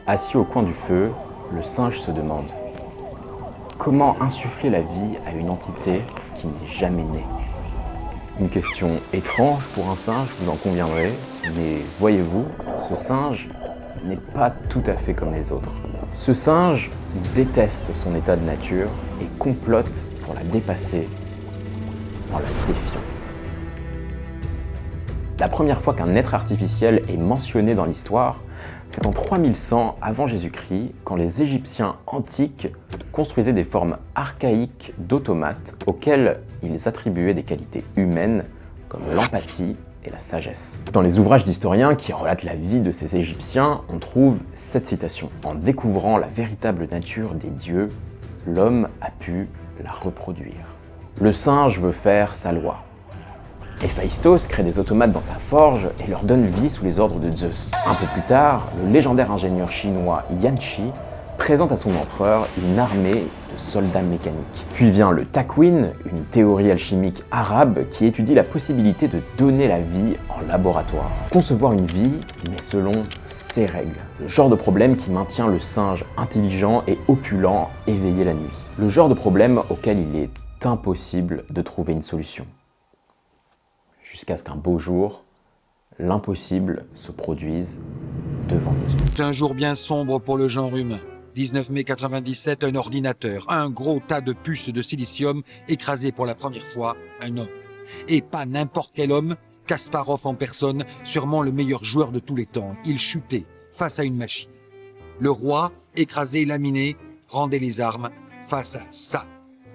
Assis au coin du feu, le singe se demande: comment insuffler la vie à une entité qui n'est jamais née? Une question étrange pour un singe, vous en conviendrez, mais voyez-vous, ce singe n'est pas tout à fait comme les autres. Ce singe déteste son état de nature et complote pour la dépasser en la défiant. La première fois qu'un être artificiel est mentionné dans l'histoire, c'est en 3100 avant Jésus-Christ, quand les Égyptiens antiques construisaient des formes archaïques d'automates auxquels ils attribuaient des qualités humaines comme l'empathie et la sagesse. Dans les ouvrages d'historiens qui relatent la vie de ces Égyptiens, on trouve cette citation: « En découvrant la véritable nature des dieux, l'homme a pu la reproduire. » Le singe veut faire sa loi. Héphaïstos crée des automates dans sa forge et leur donne vie sous les ordres de Zeus. Un peu plus tard, le légendaire ingénieur chinois Yan Shi présente à son empereur une armée de soldats mécaniques. Puis vient le Takwin, une théorie alchimique arabe qui étudie la possibilité de donner la vie en laboratoire. Concevoir une vie, mais selon ses règles. Le genre de problème qui maintient le singe intelligent et opulent éveillé la nuit. Le genre de problème auquel il est impossible de trouver une solution. Jusqu'à ce qu'un beau jour, l'impossible se produise devant nos yeux. C'est un jour bien sombre pour le genre humain. 19 mai 97, un ordinateur, un gros tas de puces de silicium écrasé pour la première fois un homme. Et pas n'importe quel homme, Kasparov en personne, sûrement le meilleur joueur de tous les temps. Il chutait face à une machine. Le roi, écrasé et laminé, rendait les armes face à ça.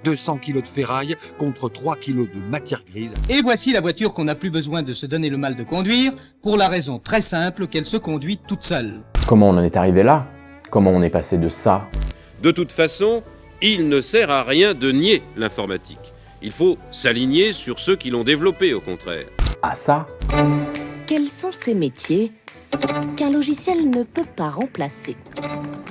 200 kilos de ferraille contre 3 kilos de matière grise. Et voici la voiture qu'on n'a plus besoin de se donner le mal de conduire, pour la raison très simple qu'elle se conduit toute seule. Comment on en est arrivé là? Comment on est passé de ça? De toute façon, il ne sert à rien de nier l'informatique. Il faut s'aligner sur ceux qui l'ont développé, au contraire. À ça? Quels sont ces métiers qu'un logiciel ne peut pas remplacer?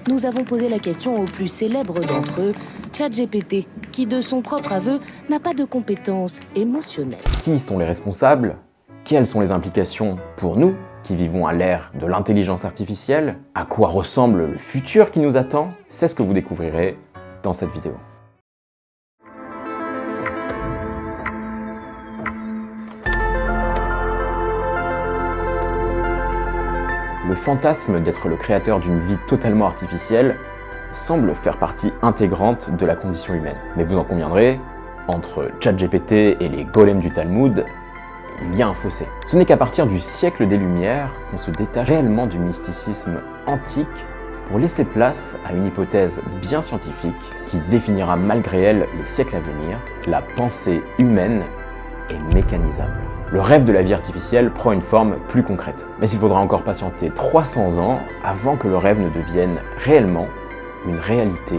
Nous avons posé la question au plus célèbre d'entre eux, ChatGPT, qui de son propre aveu n'a pas de compétences émotionnelles. Qui sont les responsables? Quelles sont les implications pour nous qui vivons à l'ère de l'intelligence artificielle? À quoi ressemble le futur qui nous attend? C'est ce que vous découvrirez dans cette vidéo. Le fantasme d'être le créateur d'une vie totalement artificielle semble faire partie intégrante de la condition humaine. Mais vous en conviendrez, entre ChatGPT et les golems du Talmud, il y a un fossé. Ce n'est qu'à partir du siècle des Lumières qu'on se détache réellement du mysticisme antique pour laisser place à une hypothèse bien scientifique qui définira malgré elle les siècles à venir: la pensée humaine est mécanisable. Le rêve de la vie artificielle prend une forme plus concrète. Mais il faudra encore patienter 300 ans avant que le rêve ne devienne réellement une réalité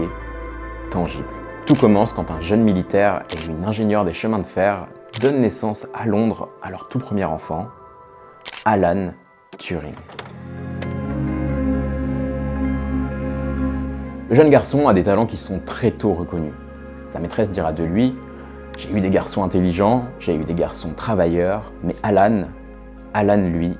tangible. Tout commence quand un jeune militaire et une ingénieure des chemins de fer donnent naissance à Londres à leur tout premier enfant, Alan Turing. Le jeune garçon a des talents qui sont très tôt reconnus. Sa maîtresse dira de lui: « J'ai eu des garçons intelligents, j'ai eu des garçons travailleurs, mais Alan, lui,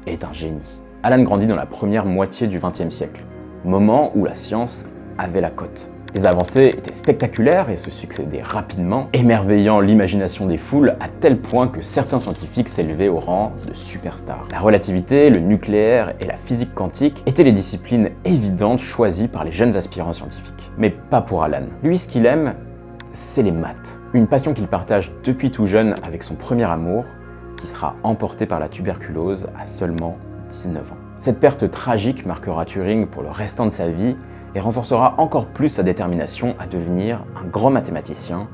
est un génie. » Alan grandit dans la première moitié du XXe siècle, moment où la science avait la cote. Les avancées étaient spectaculaires et se succédaient rapidement, émerveillant l'imagination des foules à tel point que certains scientifiques s'élevaient au rang de superstars. La relativité, le nucléaire et la physique quantique étaient les disciplines évidentes choisies par les jeunes aspirants scientifiques. Mais pas pour Alan. Lui, ce qu'il aime, c'est les maths. Une passion qu'il partage depuis tout jeune avec son premier amour, qui sera emporté par la tuberculose à seulement 19 ans. Cette perte tragique marquera Turing pour le restant de sa vie et renforcera encore plus sa détermination à devenir un grand mathématicien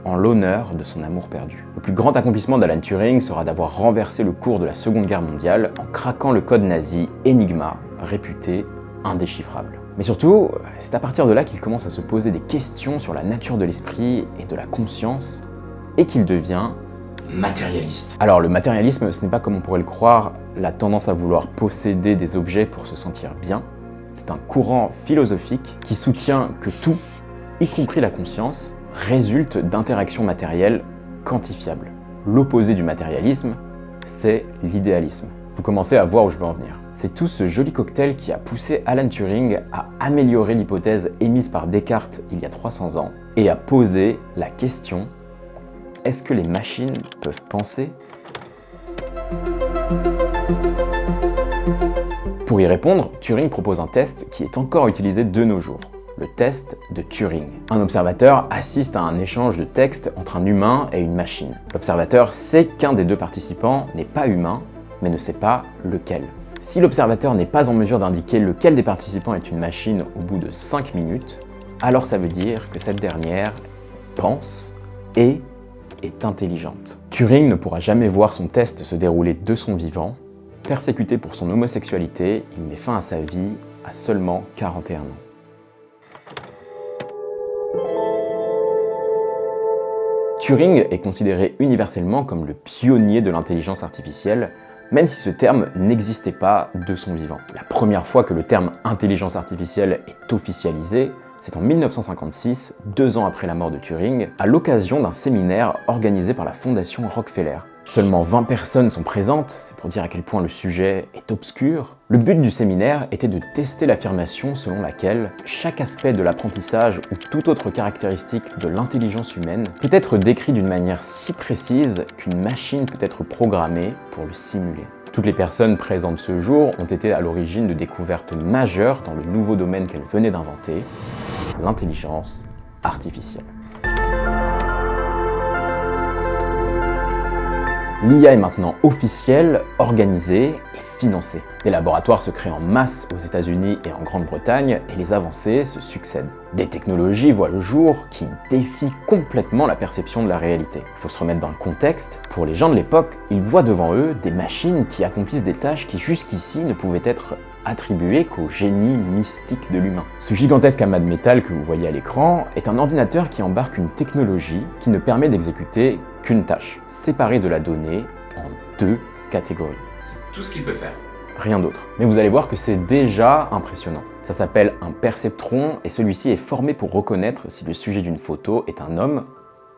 en l'honneur de son amour perdu. Le plus grand accomplissement d'Alan Turing sera d'avoir renversé le cours de la Seconde Guerre mondiale en craquant le code nazi Enigma, réputé indéchiffrable. Mais surtout, c'est à partir de là qu'il commence à se poser des questions sur la nature de l'esprit et de la conscience, et qu'il devient matérialiste. Alors le matérialisme, ce n'est pas, comme on pourrait le croire, la tendance à vouloir posséder des objets pour se sentir bien. C'est un courant philosophique qui soutient que tout, y compris la conscience, résulte d'interactions matérielles quantifiables. L'opposé du matérialisme, c'est l'idéalisme. Vous commencez à voir où je veux en venir. C'est tout ce joli cocktail qui a poussé Alan Turing à améliorer l'hypothèse émise par Descartes il y a 300 ans et à poser la question: est-ce que les machines peuvent penser ? Pour y répondre, Turing propose un test qui est encore utilisé de nos jours, le test de Turing. Un observateur assiste à un échange de texte entre un humain et une machine. L'observateur sait qu'un des deux participants n'est pas humain, mais ne sait pas lequel. Si l'observateur n'est pas en mesure d'indiquer lequel des participants est une machine au bout de 5 minutes, alors ça veut dire que cette dernière pense et est intelligente. Turing ne pourra jamais voir son test se dérouler de son vivant. Persécuté pour son homosexualité, il met fin à sa vie à seulement 41 ans. Turing est considéré universellement comme le pionnier de l'intelligence artificielle, même si ce terme n'existait pas de son vivant. La première fois que le terme intelligence artificielle est officialisé, c'est en 1956, 2 ans après la mort de Turing, à l'occasion d'un séminaire organisé par la Fondation Rockefeller. Seulement 20 personnes sont présentes, c'est pour dire à quel point le sujet est obscur. Le but du séminaire était de tester l'affirmation selon laquelle chaque aspect de l'apprentissage ou toute autre caractéristique de l'intelligence humaine peut être décrit d'une manière si précise qu'une machine peut être programmée pour le simuler. Toutes les personnes présentes ce jour ont été à l'origine de découvertes majeures dans le nouveau domaine qu'elles venaient d'inventer, l'intelligence artificielle. L'IA est maintenant officielle, organisée et financée. Des laboratoires se créent en masse aux États-Unis et en Grande-Bretagne et les avancées se succèdent. Des technologies voient le jour qui défient complètement la perception de la réalité. Il faut se remettre dans le contexte. Pour les gens de l'époque, ils voient devant eux des machines qui accomplissent des tâches qui jusqu'ici ne pouvaient être attribuées qu'au génie mystique de l'humain. Ce gigantesque amas de métal que vous voyez à l'écran est un ordinateur qui embarque une technologie qui ne permet d'exécuter qu'une tâche, séparée de la donnée en 2 catégories. C'est tout ce qu'il peut faire. Rien d'autre. Mais vous allez voir que c'est déjà impressionnant. Ça s'appelle un perceptron et celui-ci est formé pour reconnaître si le sujet d'une photo est un homme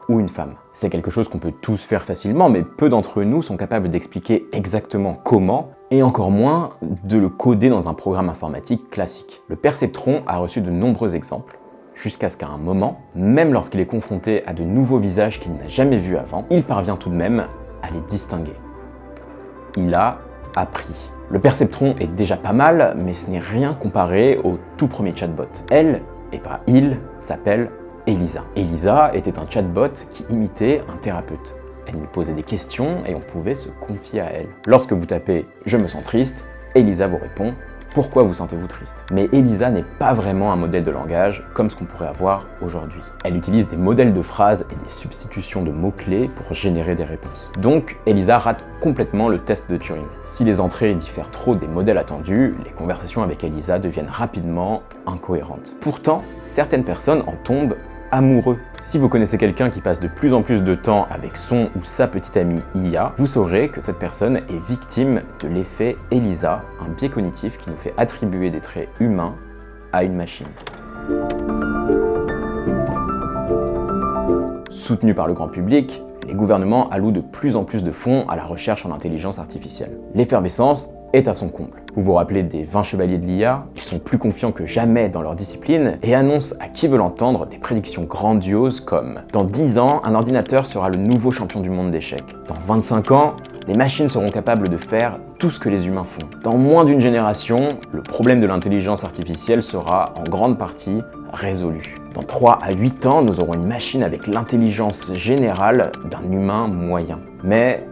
ou une femme. C'est quelque chose qu'on peut tous faire facilement, mais peu d'entre nous sont capables d'expliquer exactement comment, et encore moins de le coder dans un programme informatique classique. Le perceptron a reçu de nombreux exemples, jusqu'à ce qu'à un moment, même lorsqu'il est confronté à de nouveaux visages qu'il n'a jamais vus avant, il parvient tout de même à les distinguer. Il a appris. Le perceptron est déjà pas mal, mais ce n'est rien comparé au tout premier chatbot. Elle, et pas il, s'appelle Elisa. Elisa était un chatbot qui imitait un thérapeute. Elle lui posait des questions et on pouvait se confier à elle. Lorsque vous tapez « Je me sens triste », Elisa vous répond « Pourquoi vous sentez-vous triste ?» Mais Elisa n'est pas vraiment un modèle de langage comme ce qu'on pourrait avoir aujourd'hui. Elle utilise des modèles de phrases et des substitutions de mots-clés pour générer des réponses. Donc, Elisa rate complètement le test de Turing. Si les entrées diffèrent trop des modèles attendus, les conversations avec Elisa deviennent rapidement incohérentes. Pourtant, certaines personnes en tombent amoureux. Si vous connaissez quelqu'un qui passe de plus en plus de temps avec son ou sa petite amie IA, vous saurez que cette personne est victime de l'effet Elisa, un biais cognitif qui nous fait attribuer des traits humains à une machine. Soutenu par le grand public, les gouvernements allouent de plus en plus de fonds à la recherche en intelligence artificielle. L'effervescence est à son comble. Vous vous rappelez des 20 chevaliers de l'IA? Ils sont plus confiants que jamais dans leur discipline et annoncent à qui veut l'entendre des prédictions grandioses comme « Dans 10 ans, un ordinateur sera le nouveau champion du monde d'échecs. Dans 25 ans, les machines seront capables de faire tout ce que les humains font. Dans moins d'une génération, le problème de l'intelligence artificielle sera en grande partie résolu. Dans 3 à 8 ans, nous aurons une machine avec l'intelligence générale d'un humain moyen. » Mais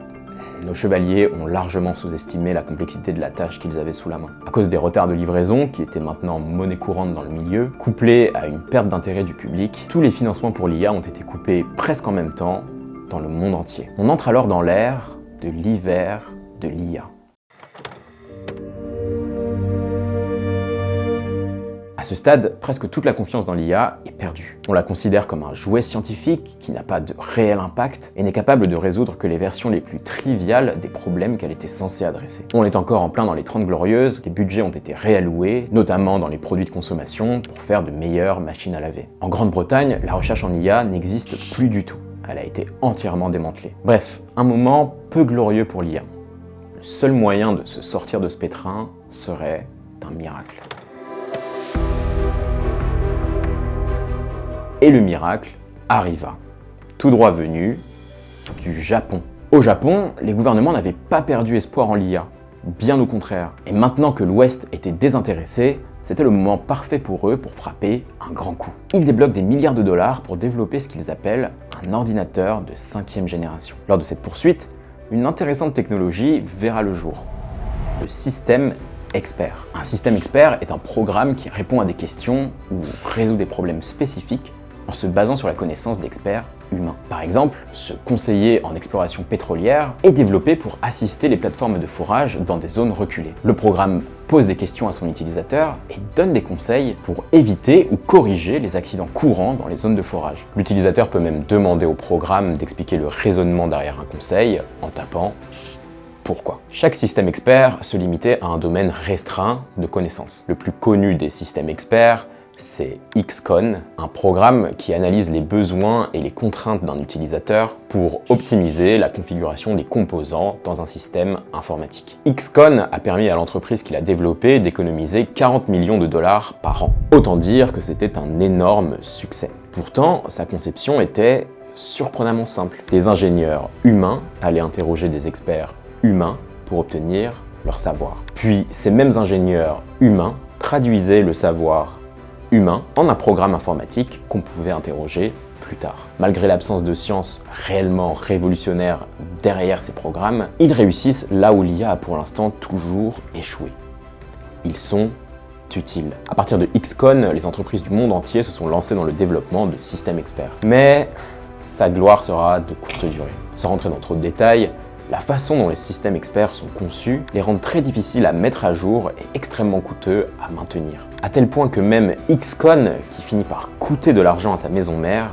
nos chevaliers ont largement sous-estimé la complexité de la tâche qu'ils avaient sous la main. À cause des retards de livraison, qui étaient maintenant monnaie courante dans le milieu, couplés à une perte d'intérêt du public, tous les financements pour l'IA ont été coupés presque en même temps dans le monde entier. On entre alors dans l'ère de l'hiver de l'IA. À ce stade, presque toute la confiance dans l'IA est perdue. On la considère comme un jouet scientifique qui n'a pas de réel impact et n'est capable de résoudre que les versions les plus triviales des problèmes qu'elle était censée adresser. On est encore en plein dans les 30 glorieuses, les budgets ont été réalloués, notamment dans les produits de consommation, pour faire de meilleures machines à laver. En Grande-Bretagne, la recherche en IA n'existe plus du tout. Elle a été entièrement démantelée. Bref, un moment peu glorieux pour l'IA. le seul moyen de se sortir de ce pétrin serait un miracle. Et le miracle arriva, tout droit venu du Japon. Au Japon, les gouvernements n'avaient pas perdu espoir en l'IA, bien au contraire. Et maintenant que l'Ouest était désintéressé, c'était le moment parfait pour eux pour frapper un grand coup. Ils débloquent des milliards de dollars pour développer ce qu'ils appellent un ordinateur de 5e génération. Lors de cette poursuite, une intéressante technologie verra le jour, le système expert. Un système expert est un programme qui répond à des questions ou résout des problèmes spécifiques en se basant sur la connaissance d'experts humains. Par exemple, ce conseiller en exploration pétrolière est développé pour assister les plateformes de forage dans des zones reculées. Le programme pose des questions à son utilisateur et donne des conseils pour éviter ou corriger les accidents courants dans les zones de forage. L'utilisateur peut même demander au programme d'expliquer le raisonnement derrière un conseil en tapant pourquoi. Chaque système expert se limitait à un domaine restreint de connaissances. Le plus connu des systèmes experts, c'est XCON, un programme qui analyse les besoins et les contraintes d'un utilisateur pour optimiser la configuration des composants dans un système informatique. XCON a permis à l'entreprise qui l'a développé d'économiser 40 millions de dollars par an. Autant dire que c'était un énorme succès. Pourtant, sa conception était surprenamment simple. Des ingénieurs humains allaient interroger des experts humains pour obtenir leur savoir. Puis, ces mêmes ingénieurs humains traduisaient le savoir humain en un programme informatique qu'on pouvait interroger plus tard. Malgré l'absence de science réellement révolutionnaire derrière ces programmes, ils réussissent là où l'IA a pour l'instant toujours échoué. Ils sont utiles. À partir de XCON, les entreprises du monde entier se sont lancées dans le développement de systèmes experts. Mais sa gloire sera de courte durée. Sans rentrer dans trop de détails, la façon dont les systèmes experts sont conçus les rend très difficiles à mettre à jour et extrêmement coûteux à maintenir. À tel point que même XCON, qui finit par coûter de l'argent à sa maison mère,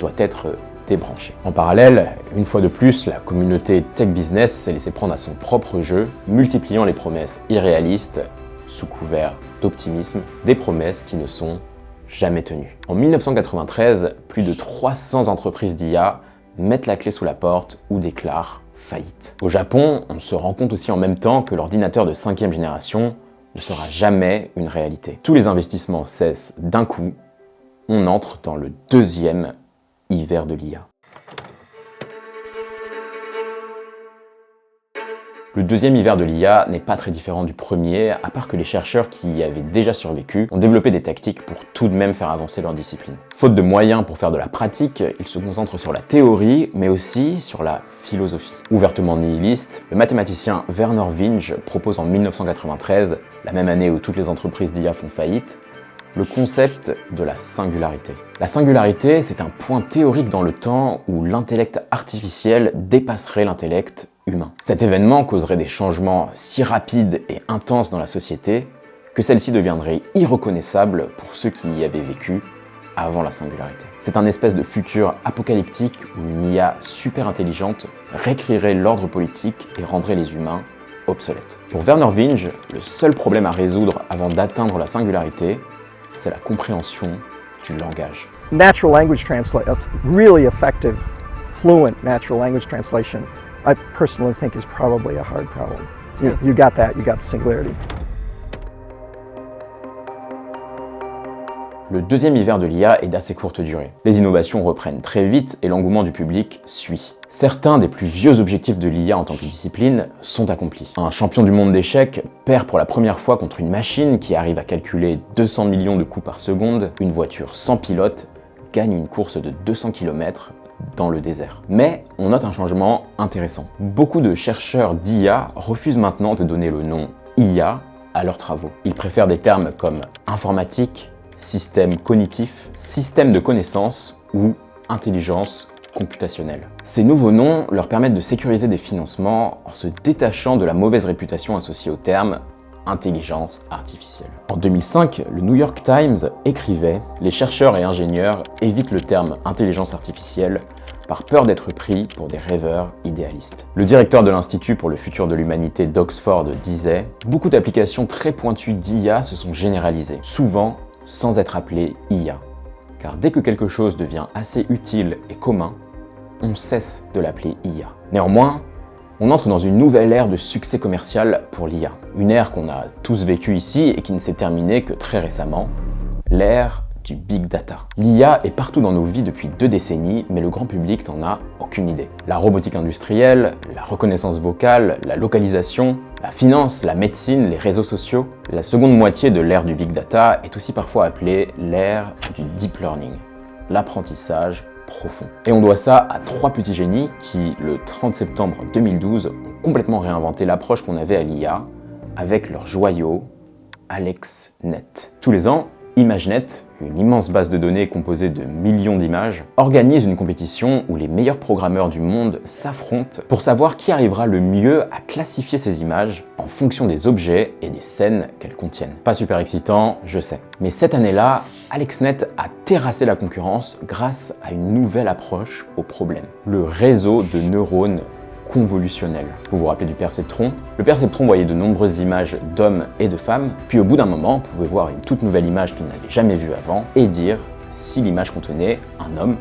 doit être débranché. En parallèle, une fois de plus, la communauté tech business s'est laissée prendre à son propre jeu, multipliant les promesses irréalistes sous couvert d'optimisme, des promesses qui ne sont jamais tenues. En 1993, plus de 300 entreprises d'IA mettent la clé sous la porte ou déclarent faillite. Au Japon, on se rend compte aussi en même temps que l'ordinateur de 5e génération ne sera jamais une réalité. Tous les investissements cessent d'un coup, on entre dans le 2e hiver de l'IA. Le 2e hiver de l'IA n'est pas très différent du premier, à part que les chercheurs qui y avaient déjà survécu ont développé des tactiques pour tout de même faire avancer leur discipline. Faute de moyens pour faire de la pratique, ils se concentrent sur la théorie, mais aussi sur la philosophie. Ouvertement nihiliste, le mathématicien Werner Vinge propose en 1993, la même année où toutes les entreprises d'IA font faillite, le concept de la singularité. La singularité, c'est un point théorique dans le temps où l'intellect artificiel dépasserait l'intellect humain. Cet événement causerait des changements si rapides et intenses dans la société que celle-ci deviendrait irreconnaissable pour ceux qui y avaient vécu avant la singularité. C'est un espèce de futur apocalyptique où une IA super intelligente réécrirait l'ordre politique et rendrait les humains obsolètes. Pour Werner Vinge, le seul problème à résoudre avant d'atteindre la singularité, c'est la compréhension du langage. Natural language translation, really effective, fluent natural language translation, I personally think is probably a hard problem. You got that, you got the singularity. Le 2e hiver de l'IA est d'assez courte durée. Les innovations reprennent très vite et l'engouement du public suit. Certains des plus vieux objectifs de l'IA en tant que discipline sont accomplis. Un champion du monde d'échecs perd pour la première fois contre une machine qui arrive à calculer 200 millions de coups par seconde. Une voiture sans pilote gagne une course de 200 km dans le désert. Mais on note un changement intéressant. Beaucoup de chercheurs d'IA refusent maintenant de donner le nom IA à leurs travaux. Ils préfèrent des termes comme informatique, système cognitif, système de connaissances ou intelligence computationnelle. Ces nouveaux noms leur permettent de sécuriser des financements en se détachant de la mauvaise réputation associée au terme intelligence artificielle. En 2005, le New York Times écrivait « Les chercheurs et ingénieurs évitent le terme intelligence artificielle par peur d'être pris pour des rêveurs idéalistes ». Le directeur de l'Institut pour le futur de l'humanité d'Oxford disait « Beaucoup d'applications très pointues d'IA se sont généralisées, souvent sans être appelées IA. Car dès que quelque chose devient assez utile et commun, on cesse de l'appeler IA. Néanmoins, On entre dans une nouvelle ère de succès commercial pour l'IA. Une ère qu'on a tous vécue ici et qui ne s'est terminée que très récemment. L'ère du Big Data. L'IA est partout dans nos vies depuis 2 décennies, mais le grand public n'en a aucune idée. La robotique industrielle, la reconnaissance vocale, la localisation, la finance, la médecine, les réseaux sociaux. La seconde moitié de l'ère du Big Data est aussi parfois appelée l'ère du Deep Learning, l'apprentissage profond. Et on doit ça à 3 petits génies qui, le 30 septembre 2012, ont complètement réinventé l'approche qu'on avait à l'IA avec leur joyau AlexNet. Tous les ans, ImageNet, une immense base de données composée de millions d'images, organise une compétition où les meilleurs programmeurs du monde s'affrontent pour savoir qui arrivera le mieux à classifier ces images en fonction des objets et des scènes qu'elles contiennent. Pas super excitant, je sais. Mais cette année-là, AlexNet a terrassé la concurrence grâce à une nouvelle approche au problème. Le réseau de neurones convolutionnel. Vous vous rappelez du perceptron? Le perceptron voyait de nombreuses images d'hommes et de femmes, puis au bout d'un moment, vous pouvez voir une toute nouvelle image qu'il n'avait jamais vue avant et dire si l'image contenait un homme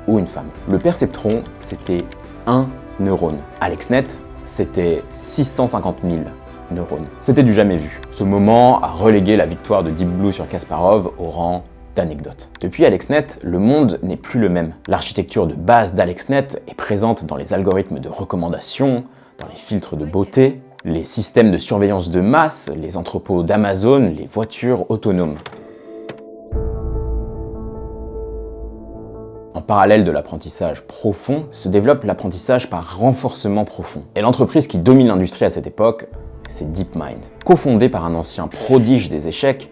ou une femme. Le perceptron, c'était un neurone. AlexNet, c'était 650 000 neurones. C'était du jamais vu. Ce moment a relégué la victoire de Deep Blue sur Kasparov au rang d'anecdote. Depuis AlexNet, le monde n'est plus le même. L'architecture de base d'AlexNet est présente dans les algorithmes de recommandation, dans les filtres de beauté, les systèmes de surveillance de masse, les entrepôts d'Amazon, les voitures autonomes. En parallèle de l'apprentissage profond, se développe l'apprentissage par renforcement profond. Et l'entreprise qui domine l'industrie à cette époque, c'est DeepMind. Cofondée par un ancien prodige des échecs,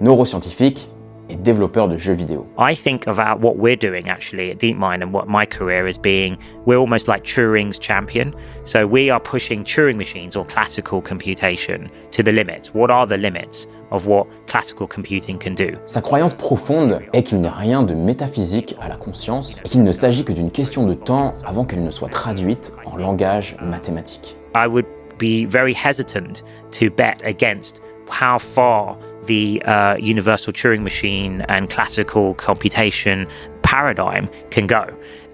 neuroscientifique et développeur de jeux vidéo. I think about what we're doing actually at DeepMind and what my career is being, we're almost like Turing's champion. So we are pushing Turing machines or classical computation to the limits. What are the limits of what classical computing can do? Sa croyance profonde est qu'il n'y a rien de métaphysique à la conscience et qu'il ne s'agit que d'une question de temps avant qu'elle ne soit traduite en langage mathématique. I would be very hesitant to bet against how far the universal Turing machine and classical computation paradigm can go.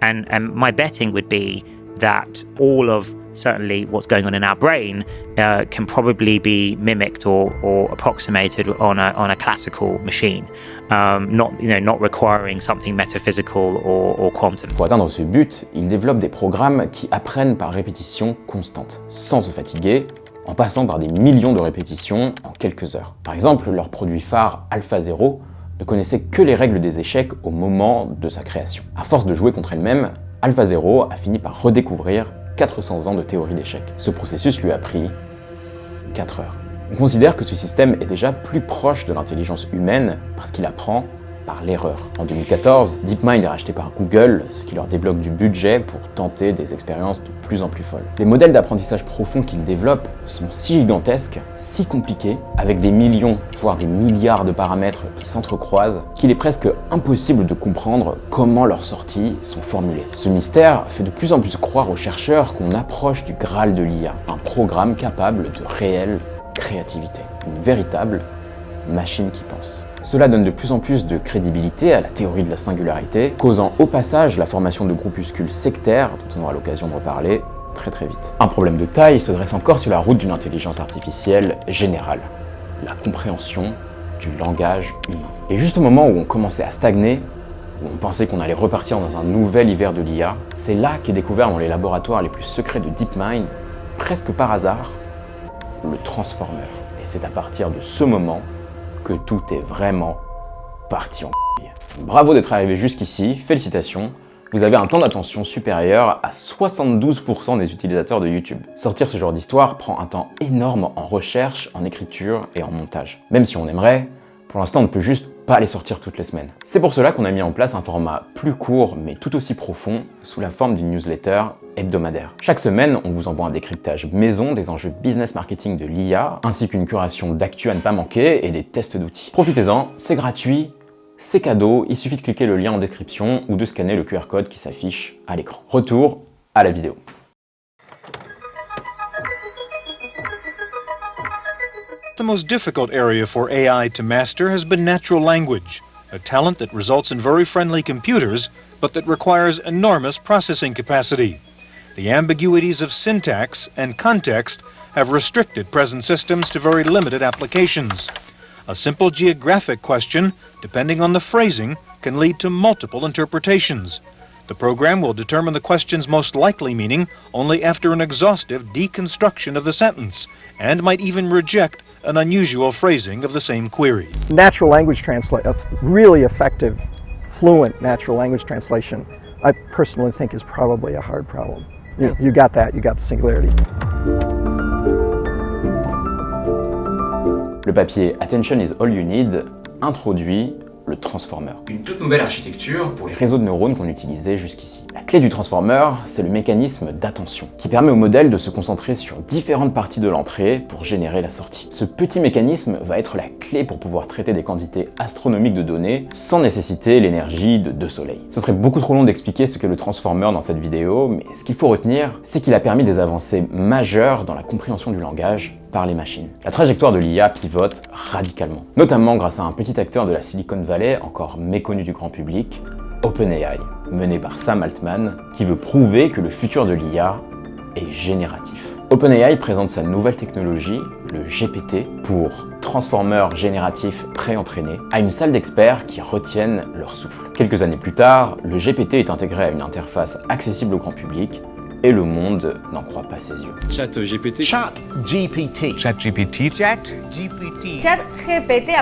And my betting would be that all of certainly what's going on in our brain can probably be mimicked or approximated on a classical machine, not requiring something metaphysical or quantum. Pour atteindre ce but, ils développent des programmes qui apprennent par répétition constante, sans se fatiguer, en passant par des millions de répétitions en quelques heures. Par exemple, leur produit phare AlphaZero ne connaissait que les règles des échecs au moment de sa création. À force de jouer contre elle-même, AlphaZero a fini par redécouvrir 400 ans de théorie d'échecs. Ce processus lui a pris 4 heures. On considère que ce système est déjà plus proche de l'intelligence humaine parce qu'il apprend par l'erreur. En 2014, DeepMind est racheté par Google, ce qui leur débloque du budget pour tenter des expériences de plus en plus folles. Les modèles d'apprentissage profond qu'ils développent sont si gigantesques, si compliqués, avec des millions, voire des milliards de paramètres qui s'entrecroisent, qu'il est presque impossible de comprendre comment leurs sorties sont formulées. Ce mystère fait de plus en plus croire aux chercheurs qu'on approche du Graal de l'IA, un programme capable de réelle créativité, une véritable machine qui pense. Cela donne de plus en plus de crédibilité à la théorie de la singularité, causant au passage la formation de groupuscules sectaires, dont on aura l'occasion de reparler très vite. Un problème de taille se dresse encore sur la route d'une intelligence artificielle générale, la compréhension du langage humain. Et juste au moment où on commençait à stagner, où on pensait qu'on allait repartir dans un nouvel hiver de l'IA, c'est là qu'est découvert dans les laboratoires les plus secrets de DeepMind, presque par hasard, le transformer. Et c'est à partir de ce moment que tout est vraiment parti en couille. Bravo d'être arrivé jusqu'ici, félicitations, vous avez un temps d'attention supérieur à 72% des utilisateurs de YouTube. Sortir ce genre d'histoire prend un temps énorme en recherche, en écriture et en montage. Même si on aimerait, pour l'instant on ne peut juste pas les sortir toutes les semaines. C'est pour cela qu'on a mis en place un format plus court mais tout aussi profond sous la forme d'une newsletter hebdomadaire. Chaque semaine, on vous envoie un décryptage maison des enjeux business marketing de l'IA, ainsi qu'une curation d'actu à ne pas manquer et des tests d'outils. Profitez-en, c'est gratuit, c'est cadeau, il suffit de cliquer le lien en description ou de scanner le QR code qui s'affiche à l'écran. Retour à la vidéo. The most difficult area for AI to master has been natural language, a talent that results in very friendly computers, but that requires enormous processing capacity. the ambiguities of syntax and context have restricted present systems to very limited applications. A simple geographic question, depending on the phrasing, can lead to multiple interpretations. The program will determine the question's most likely meaning only after an exhaustive deconstruction of the sentence, and might even reject an unusual phrasing of the same query. Natural language translation, really effective, fluent natural language translation, I personally think is probably a hard problem. You got that, you got the singularity. Le papier Attention is all you need introduit le transformer. Une toute nouvelle architecture pour les réseaux de neurones qu'on utilisait jusqu'ici. La clé du transformer, c'est le mécanisme d'attention, qui permet au modèle de se concentrer sur différentes parties de l'entrée pour générer la sortie. Ce petit mécanisme va être la clé pour pouvoir traiter des quantités astronomiques de données sans nécessiter l'énergie de 2 soleils. Ce serait beaucoup trop long d'expliquer ce qu'est le transformer dans cette vidéo, mais ce qu'il faut retenir, c'est qu'il a permis des avancées majeures dans la compréhension du langage par les machines. La trajectoire de l'IA pivote radicalement, notamment grâce à un petit acteur de la Silicon Valley encore méconnu du grand public, OpenAI, mené par Sam Altman, qui veut prouver que le futur de l'IA est génératif. OpenAI présente sa nouvelle technologie, le GPT, pour transformers génératifs pré-entraînés, à une salle d'experts qui retiennent leur souffle. Quelques années plus tard, le GPT est intégré à une interface accessible au grand public, et le monde n'en croit pas ses yeux. ChatGPT. ChatGPT. ChatGPT. ChatGPT. ChatGPT.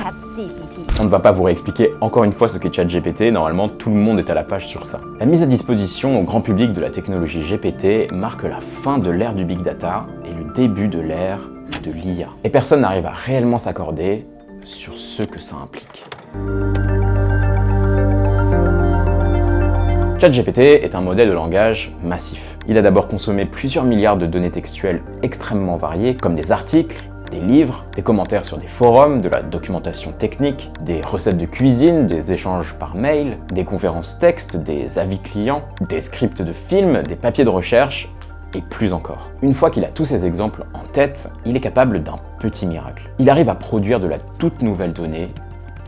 On ne va pas vous réexpliquer encore une fois ce qu'est ChatGPT, normalement tout le monde est à la page sur ça. La mise à disposition au grand public de la technologie GPT marque la fin de l'ère du Big Data et le début de l'ère de l'IA. Et personne n'arrive à réellement s'accorder sur ce que ça implique. ChatGPT est un modèle de langage massif. Il a d'abord consommé plusieurs milliards de données textuelles extrêmement variées, comme des articles, des livres, des commentaires sur des forums, de la documentation technique, des recettes de cuisine, des échanges par mail, des conférences textes, des avis clients, des scripts de films, des papiers de recherche, et plus encore. Une fois qu'il a tous ces exemples en tête, il est capable d'un petit miracle. Il arrive à produire de la toute nouvelle donnée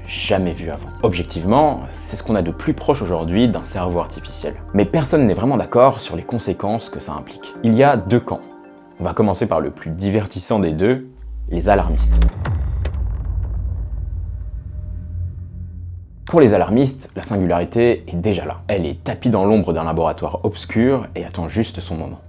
jamais vu avant. Objectivement, c'est ce qu'on a de plus proche aujourd'hui d'un cerveau artificiel. Mais personne n'est vraiment d'accord sur les conséquences que ça implique. Il y a 2 camps. On va commencer par le plus divertissant des deux, les alarmistes. Pour les alarmistes, la singularité est déjà là. Elle est tapie dans l'ombre d'un laboratoire obscur et attend juste son moment.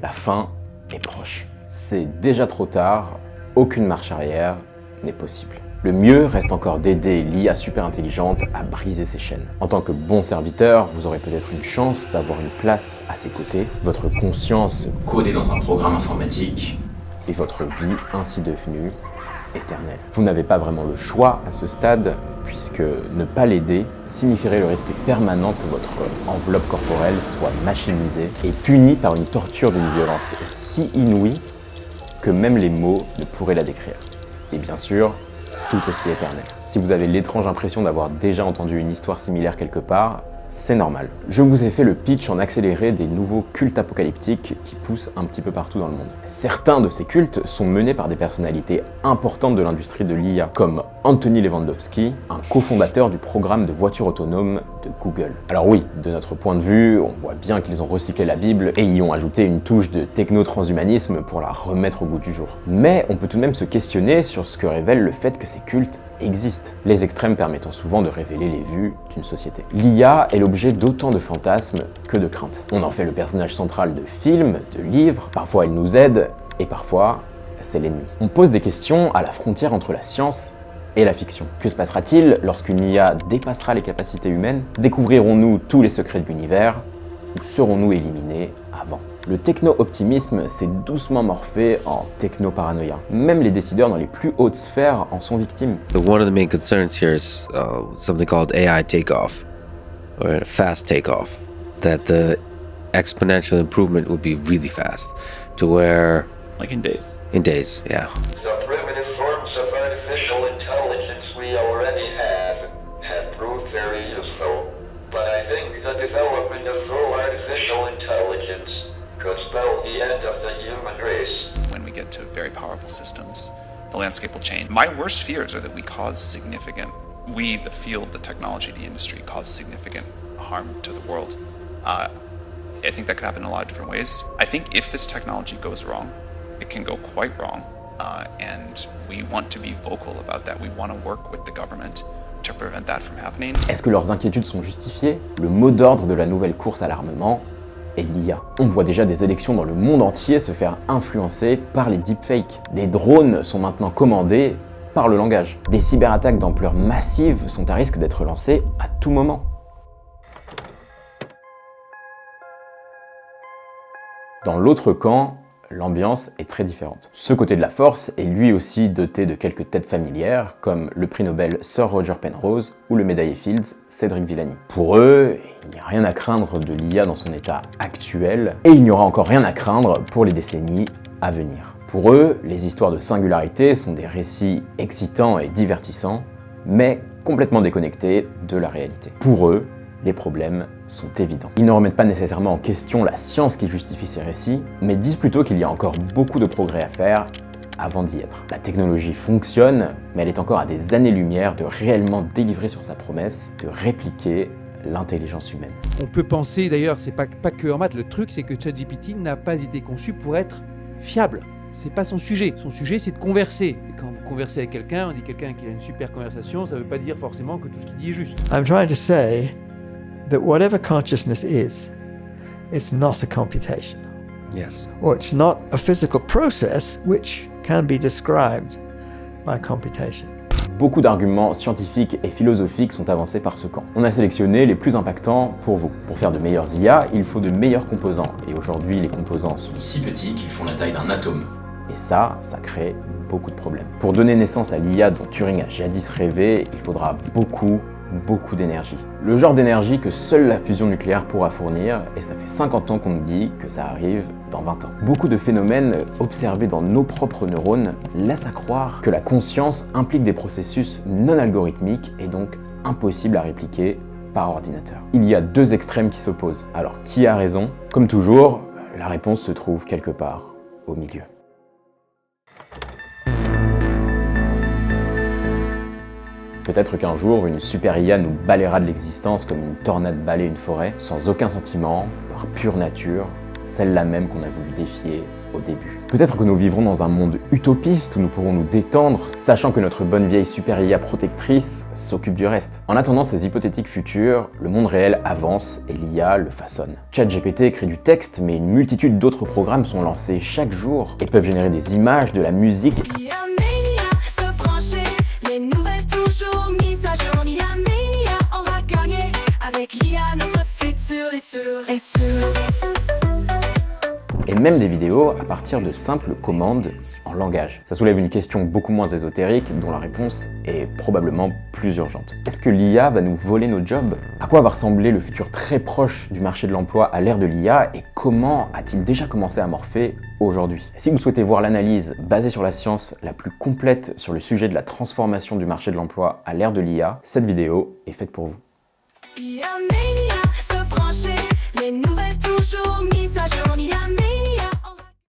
La fin est proche. C'est déjà trop tard, aucune marche arrière n'est possible. Le mieux reste encore d'aider l'IA super intelligente à briser ses chaînes. En tant que bon serviteur, vous aurez peut-être une chance d'avoir une place à ses côtés, votre conscience codée dans un programme informatique et votre vie ainsi devenue éternelle. Vous n'avez pas vraiment le choix à ce stade, puisque ne pas l'aider signifierait le risque permanent que votre enveloppe corporelle soit machinisée et punie par une torture d'une violence si inouïe que même les mots ne pourraient la décrire. Et bien sûr, tout aussi éternel. Si vous avez l'étrange impression d'avoir déjà entendu une histoire similaire quelque part, c'est normal. Je vous ai fait le pitch en accéléré des nouveaux cultes apocalyptiques qui poussent un petit peu partout dans le monde. Certains de ces cultes sont menés par des personnalités importantes de l'industrie de l'IA, comme Anthony Lewandowski, un cofondateur du programme de voitures autonomes de Google. Alors oui, de notre point de vue, on voit bien qu'ils ont recyclé la Bible et y ont ajouté une touche de techno-transhumanisme pour la remettre au goût du jour. Mais on peut tout de même se questionner sur ce que révèle le fait que ces cultes existent, les extrêmes permettant souvent de révéler les vues d'une société. L'IA est l'objet d'autant de fantasmes que de craintes. On en fait le personnage central de films, de livres, parfois elle nous aide, et parfois c'est l'ennemi. On pose des questions à la frontière entre la science et la fiction. Que se passera-t-il lorsqu'une IA dépassera les capacités humaines? Découvrirons-nous tous les secrets de l'univers? Ou serons-nous éliminés avant? Le techno-optimisme s'est doucement morphé en techno-paranoïa. Même les décideurs dans les plus hautes sphères en sont victimes. One of the main concerns here is something called AI takeoff, or fast takeoff. That the exponential improvement will be really fast, to where... Like in days. In days, yeah. The primitive forms of artificial intelligence we already have proved very useful. But I think the development of full artificial intelligence could spell the end of the human race. When we get to very powerful systems, the landscape will change. My worst fears are that we, the field, the technology, the industry, cause significant harm to the world. I think that could happen in a lot of different ways. I think if this technology goes wrong, it can go quite wrong, and we want to be vocal about that. We want to work with the government to prevent that from happening. Est-ce que leurs inquiétudes sont justifiées? Le mot d'ordre de la nouvelle course à l'armement est l'IA. On voit déjà des élections dans le monde entier se faire influencer par les deepfakes. Des drones sont maintenant commandés par le langage. Des cyberattaques d'ampleur massive sont à risque d'être lancées à tout moment. Dans l'autre camp, l'ambiance est très différente. Ce côté de la force est lui aussi doté de quelques têtes familières, comme le prix Nobel Sir Roger Penrose ou le médaillé Fields Cédric Villani. Pour eux, il n'y a rien à craindre de l'IA dans son état actuel, et il n'y aura encore rien à craindre pour les décennies à venir. Pour eux, les histoires de singularité sont des récits excitants et divertissants, mais complètement déconnectés de la réalité. Pour eux, les problèmes sont évidents. Ils ne remettent pas nécessairement en question la science qui justifie ces récits, mais disent plutôt qu'il y a encore beaucoup de progrès à faire avant d'y être. La technologie fonctionne, mais elle est encore à des années-lumière de réellement délivrer sur sa promesse de répliquer l'intelligence humaine. On peut penser, d'ailleurs, c'est pas que en maths, le truc c'est que ChatGPT n'a pas été conçu pour être fiable. C'est pas son sujet. Son sujet, c'est de converser. Et quand vous conversez avec quelqu'un, on dit quelqu'un qui a une super conversation, ça veut pas dire forcément que tout ce qu'il dit est juste. I'm trying to say that whatever consciousness is, it's not a computation. Yes. Or it's not a physical process which can be described by computation. Beaucoup d'arguments scientifiques et philosophiques sont avancés par ce camp. On a sélectionné les plus impactants pour vous. Pour faire de meilleures IA, il faut de meilleurs composants. Et aujourd'hui, les composants sont si petits qu'ils font la taille d'un atome. Et ça crée beaucoup de problèmes. Pour donner naissance à l'IA dont Turing a jadis rêvé, il faudra beaucoup d'énergie. Le genre d'énergie que seule la fusion nucléaire pourra fournir, et ça fait 50 ans qu'on nous dit que ça arrive dans 20 ans. Beaucoup de phénomènes observés dans nos propres neurones laissent à croire que la conscience implique des processus non algorithmiques et donc impossibles à répliquer par ordinateur. Il y a deux extrêmes qui s'opposent. Alors, qui a raison? Comme toujours, la réponse se trouve quelque part au milieu. Peut-être qu'un jour, une super IA nous balayera de l'existence comme une tornade balaie une forêt, sans aucun sentiment, par pure nature, celle-là même qu'on a voulu défier au début. Peut-être que nous vivrons dans un monde utopiste où nous pourrons nous détendre, sachant que notre bonne vieille super IA protectrice s'occupe du reste. En attendant ces hypothétiques futurs, le monde réel avance et l'IA le façonne. ChatGPT écrit du texte, mais une multitude d'autres programmes sont lancés chaque jour et peuvent générer des images, de la musique. Et même des vidéos à partir de simples commandes en langage. Ça soulève une question beaucoup moins ésotérique dont la réponse est probablement plus urgente. Est-ce que l'IA va nous voler nos jobs? À quoi va ressembler le futur très proche du marché de l'emploi à l'ère de l'IA et comment a-t-il déjà commencé à morpher aujourd'hui? Si vous souhaitez voir l'analyse basée sur la science la plus complète sur le sujet de la transformation du marché de l'emploi à l'ère de l'IA, cette vidéo est faite pour vous. Les nouvelles toujours mises à jour,